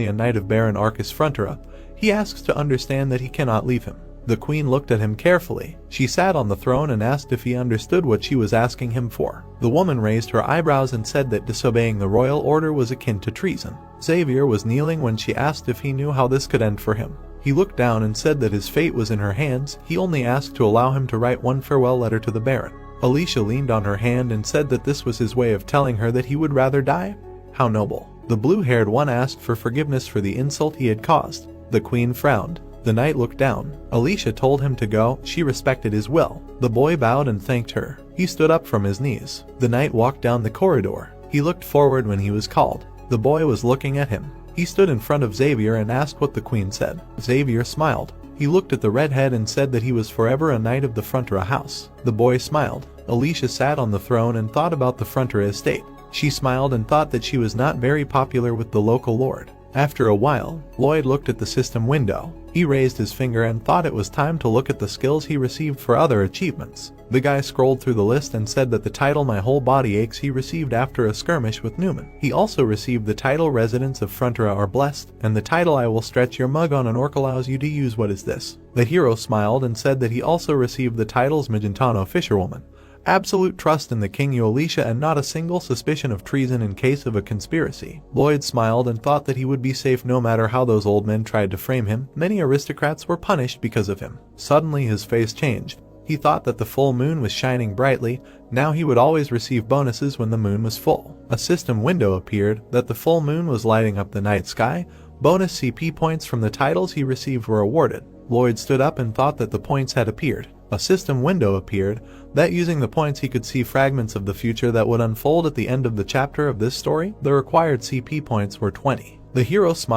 a knight of Baron Arcus Frontera, he asks to understand that he cannot leave him. The queen looked at him carefully. She sat on the throne and asked if he understood what she was asking him for. The woman raised her eyebrows and said that disobeying the royal order was akin to treason. Xavier was kneeling when she asked if he knew how this could end for him. He looked down and said that his fate was in her hands. He only asked to allow him to write one farewell letter to the Baron. Alicia leaned on her hand and said that this was his way of telling her that he would rather die. How noble. The blue-haired one asked for forgiveness for the insult he had caused. The queen frowned. The knight looked down. Alicia told him to go. She respected his will. The boy bowed and thanked her. He stood up from his knees. The knight walked down the corridor. He looked forward when he was called. The boy was looking at him. He stood in front of Xavier and asked what the queen said. Xavier smiled. He looked at the redhead and said that he was forever a knight of the Frontera house. The boy smiled. Alicia sat on the throne and thought about the Frontera estate. She smiled and thought that she was not very popular with the local lord. After a while, Lloyd looked at the system window. He raised his finger and thought it was time to look at the skills he received for other achievements. The guy scrolled through the list and said that the title My Whole Body Aches he received after a skirmish with Newman. He also received the title Residents of Frontera are Blessed, and the title I Will Stretch Your Mug on an Orc allows you to use What Is This? The hero smiled and said that he also received the titles Magentano Fisherwoman, Absolute Trust in the King Alicia, and Not a Single Suspicion of Treason in Case of a Conspiracy. Lloyd smiled and thought that he would be safe no matter how those old men tried to frame him. Many aristocrats were punished because of him. Suddenly his face changed. He thought that the full moon was shining brightly. Now he would always receive bonuses when the moon was full. A system window appeared that the full moon was lighting up the night sky. Bonus CP points from the titles he received were awarded. Lloyd stood up and thought that the points had appeared. A system window appeared that using the points he could see fragments of the future that would unfold at the end of the chapter of this story. The required CP points were 20. The hero smiled.